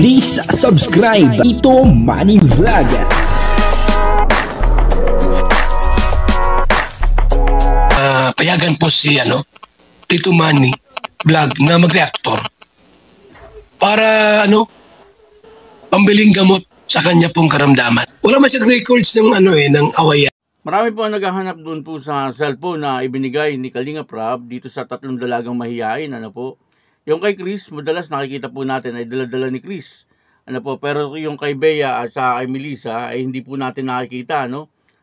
Please subscribe Tito Manny Vlog. Payagan po si Tito Manny Vlog na mag-reactor para pambiling gamot sa kanya pong karamdaman. Wala man siyang records ng ng awayan. Marami po ang naghahanap doon po sa cellphone na ibinigay ni Kalinga Prab dito sa tatlong dalagang mahihain. Yung kay Chris, madalas nakikita po natin ay dala-dala ni Chris. Pero yung kay Bea at sa kay Melissa ay hindi po natin nakikita,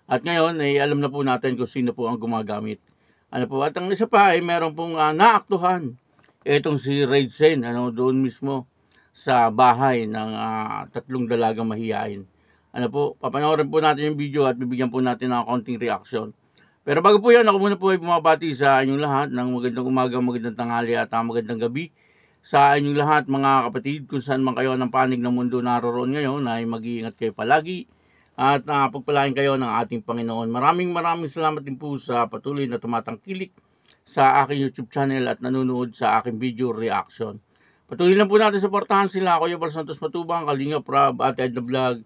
At ngayon ay alam na po natin kung sino po ang gumagamit. At ang isa pa ay meron pong naaktuhan. Itong si Raizen, doon mismo sa bahay ng tatlong dalagang mahihain. Papanoorin po natin yung video at bibigyan po natin ng konting reaction. Pero bago po yan, ako muna po ay bumabati sa inyong lahat ng magandang umaga, magandang tanghali at magandang gabi sa inyong lahat mga kapatid. Kung saan man kayo ng panig ng mundo naroon ngayon ay mag-iingat kayo palagi at pagpalain kayo ng ating Panginoon. Maraming salamat din po sa patuloy na tumatangkilik sa aking YouTube channel at nanonood sa aking video reaction. Patuloy lang po natin supportahan sila, Kuya Bal Santos Matubang, Kalinga Prab, Ate Edna Vlog,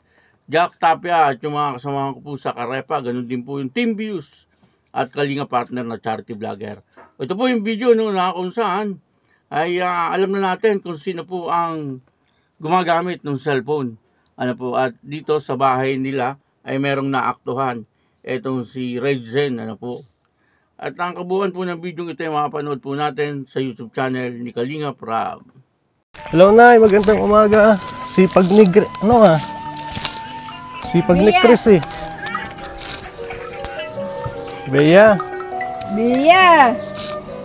Jack Tapia at yung mga kasamahan ko po sa Karepa. Ganun din po yung Team Views at Kalinga Partner na charity vlogger. Ito po yung video na kung saan ay alam na natin kung sino po ang gumagamit ng cellphone. At dito sa bahay nila ay merong naaktuhan. Itong si Raizen, At ang kabuuan po ng video ito ay makapanood po natin sa YouTube channel ni Kalinga Prab. Hello Nay, magandang umaga. Sipag ni Sipag ni Chris eh. Bea.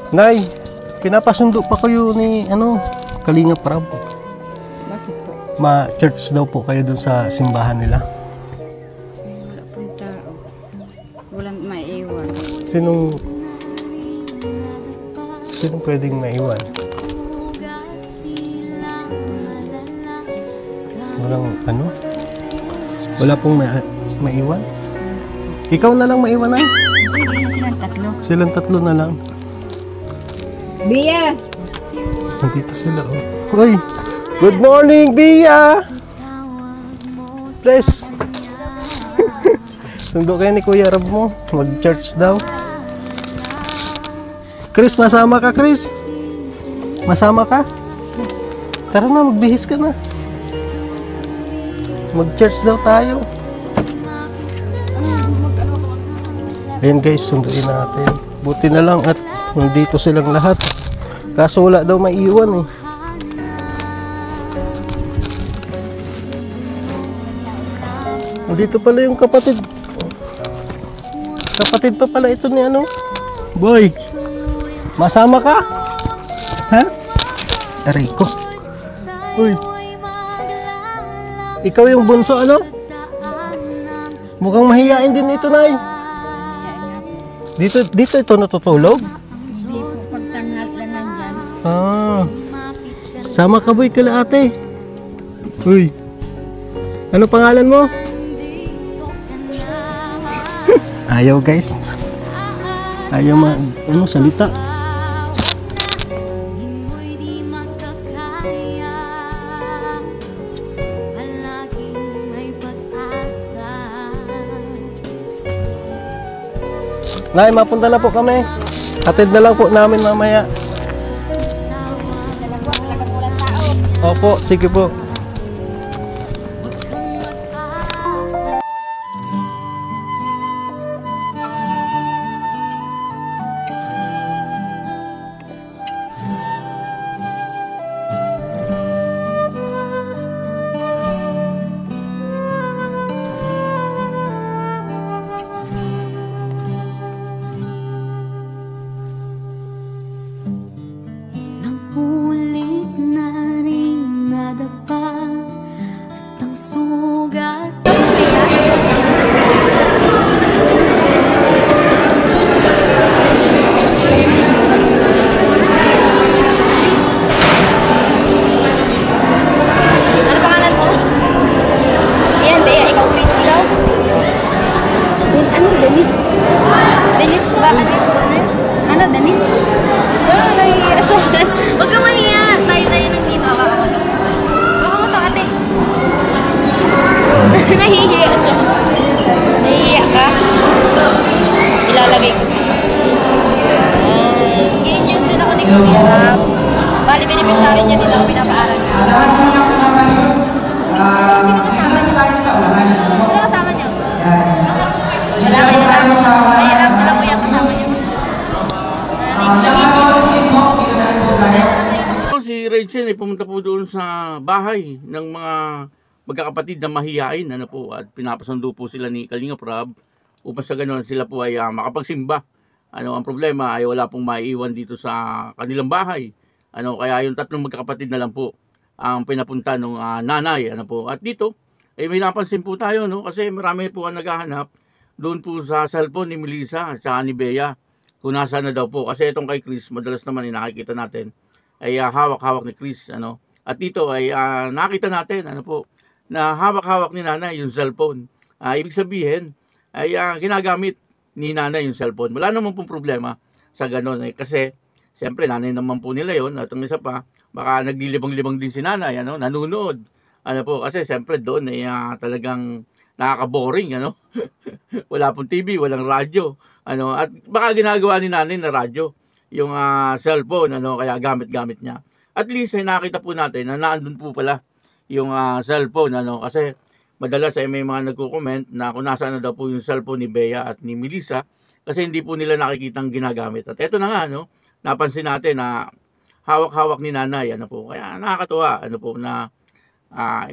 Nay, pinapasundo pa kayo ni Kalinga Prab. Bakit po? Ma-church daw po kayo dun sa simbahan nila. Wala pong tao. Walang maiiwan. Sinong pwedeng maiwan? Walang Wala pong maiwan? Ikaw na lang maiwan ay? Silang tatlo. Silang tatlo na lang. Bia! Nandito sila Hoy! Good morning, Bia! Bless! Sundo kayo ni Kuya Rab mo. Mag-church daw. Chris, masama ka, Chris? Masama ka? Tara na, magbihis ka na. Mag-church daw tayo. Ayan guys, sunduin natin. Buti na lang at nandito silang lahat. Kaso wala daw maiiwan Nandito pala yung kapatid. Kapatid pa pala ito ni Boy, masama ka? Ha? Aray ko. Uy. Ikaw yung bunso Mukhang mahihain din ito, Nay. Dito ito natutulog? Hindi po pagtanghal na nandyan. Sama ka boy kila ate. Uy. Ano pangalan mo? Ayaw guys. Ayaw salita. Nay, mapunta na po kami. Hatid na lang po namin mamaya. Opo, sige po. Ulit na rin nadapa Nahihiya siya. Nahihiya ka? Ilalagay ko siya. Angels din ako ni Kuya Rab. Bali, beneficiary niya din ako pinapaaral niya. Sino kasama niya? Sino kasama niya? Wala kayo lang. Kaya lang sila Kuya kasama niya. Next na meeting. Si Rachel ay pumunta po doon sa bahay ng mga magkakapatid na mahiyain, ano po, at pinapasundo po sila ni Kalinga Prab upang sa ganoon sila po ay makapagsimba. Ano, ang problema ay wala pong maiiwan dito sa kanilang bahay. Ano, kaya yung tatlong magkakapatid na lang po ang pinapunta ng nanay, ano po. At dito ay may napansin po tayo, no, kasi marami po ang naghahanap doon po sa cellphone ni Melissa at ni Bea kung nasaan na daw po. Kasi itong kay Chris, madalas naman nakikita natin ay hawak-hawak ni Chris, ano. At dito ay nakita natin, ano po, na hawak-hawak ni nanay yung cellphone. Ibig sabihin ay ginagamit ni nanay yung cellphone. Wala naman pong problema sa ganon, kasi siyempre nanay naman po nila yon. At ang isa pa, baka naglilibang-libang din si nanay, ano, nanunood, ano po, kasi siyempre doon ay talagang nakaka-boring, ano. Wala pong TV, walang radyo, ano, at baka ginagawa ni nanay na radyo yung cellphone, ano, kaya gamit-gamit niya. At least ay nakita po natin na naandun po pala yung cellphone, ano, kasi madalas ay may mga nagko-comment na kung nasaan na daw po yung cellphone ni Bea at ni Melissa kasi hindi po nila nakikitang ginagamit. At eto na nga, no, napansin natin na hawak-hawak ni nanay, ano po, kaya nakakatuwa, ano po, na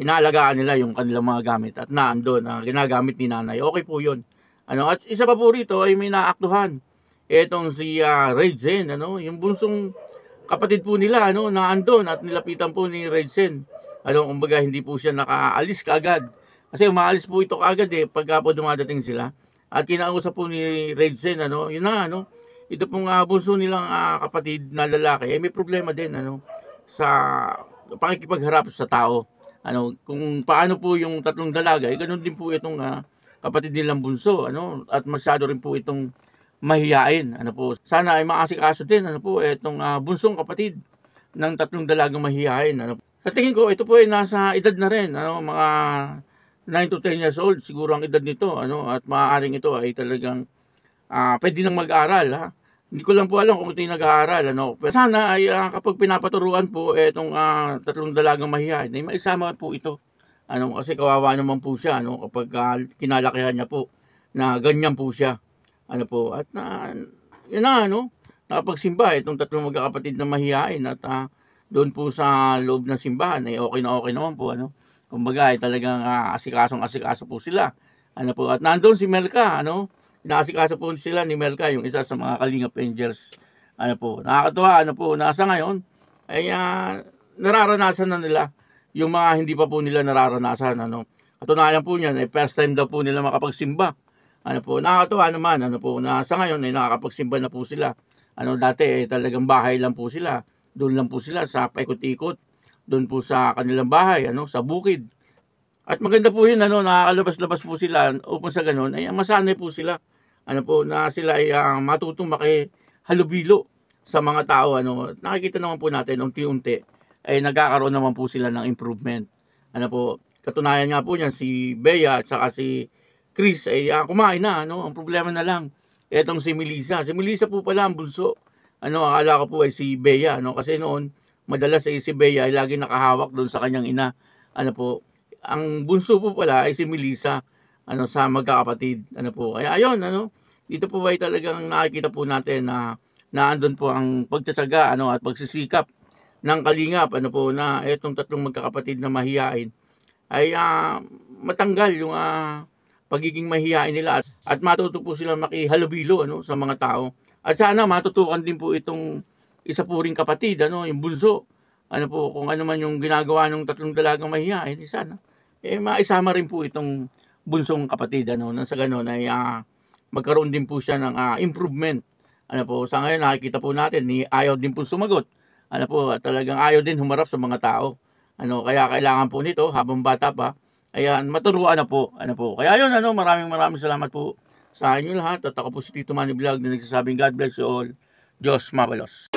inaalagaan nila yung kanilang mga gamit at naandun na ginagamit ni nanay. Okay po yun. Ano, at isa pa po rito ay may naaktuhan. Etong si Raizen, ano, yung bunsong kapatid po nila, ano, naandun at nilapitan po ni Raizen. Ano, kumbaga hindi po siya nakaalis kaagad. Kasi umaalis po ito kaagad pagka po dumadating sila. At kinausap po ni Raizen, ano, yun na, ano, ito pong bunso nilang kapatid na lalaki, may problema din, ano, sa pakikipagharap sa tao. Ano, kung paano po yung tatlong dalaga, ganun din po itong kapatid nilang bunso, ano, at masyado rin po itong mahiyain, ano po. Sana ay maasikaso din, ano po, itong bunsong kapatid ng tatlong dalagang mahiyain, ano. Sa tingin ko, ito po ay nasa edad na rin, ano, mga 9 to 10 years old siguro ang edad nito, ano, at maaaring ito ay talagang pwede nang mag-aral, ha. Hindi ko lang po alam kung ito yung nag-aaral, ano. Pero sana ay kapag pinapaturuan po itong tatlong dalagang mahiyain, ay maisama po ito, ano, kasi kawawa naman po siya, ano, kapag kinalakihan niya po na ganyan po siya. Ano po, at yun na, ano, nakapagsimba itong tatlong magkakapatid na mahihain at doon po sa loob ng simbahan ay okay naman po, ano. Kumbaga ay talagang asikaso po sila. Ano po, at nandoon si Melka, ano, inaasikaso po sila ni Melka, yung isa sa mga Kalingap Angels. Ano po, nakakatuwa, ano po, nasa ngayon ay nararanasan na nila yung mga hindi pa po nila nararanasan, ano. Katunayan po niyan ay first time daw po nila makapagsimba. Ano po, nakakatuwa naman, ano po, na sa ngayon ay nakakapagsimba na po sila. Ano, dati talagang bahay lang po sila. Doon lang po sila sa paikot-ikot. Doon po sa kanilang bahay, ano, sa bukid. At maganda po yun, ano, nakakalabas-labas po sila upang sa ganun, ay masanay po sila. Ano po, na sila ay matutong makihalubilo sa mga tao, ano. Nakikita naman po natin, unti-unti, ay nagkakaroon naman po sila ng improvement. Ano po, katunayan nga po niyan, si Bea at saka si Chris ay kumain na, ano. Ang problema na lang etong si Melissa. Si Melissa po pala ang bunso. Ano, akala ko po ay si Bea, ano, kasi noon madalas ay si Bea ay lagi nakahawak doon sa kanyang ina. Ano po, ang bunso po pala ay si Melissa, ano, sa magkakapatid. Ano po, kaya ayun, ano, dito po ay talagang nakikita po natin na naandun po ang pagtsatsaga, ano, at pagsisikap ng Kalingap, ano po, na etong tatlong magkakapatid na mahiyain ay matanggal yung pagiging mahihain nila at matuto po silang makihalubilo, ano, sa mga tao. At sana matutukan din po itong isa po ring kapatid, ano, yung bunso. Ano po, kung ano man yung ginagawa ng tatlong dalagang mahihain, sana maisama rin po itong bunsong kapatid, ano, nang sa ganun ay magkaroon din po siya ng improvement. Ano po, sa ngayon nakikita po natin, ayaw din po sumagot. Ano po, talagang ayaw din humarap sa mga tao. Ano, kaya kailangan po nito habang bata pa, ayan, maturuan na po. Ano po. Kaya yun, ano, maraming salamat po sa inyo lahat. At ako po si Tito Manny Vlog na nagsasabing God bless you all. Diyos mabalos.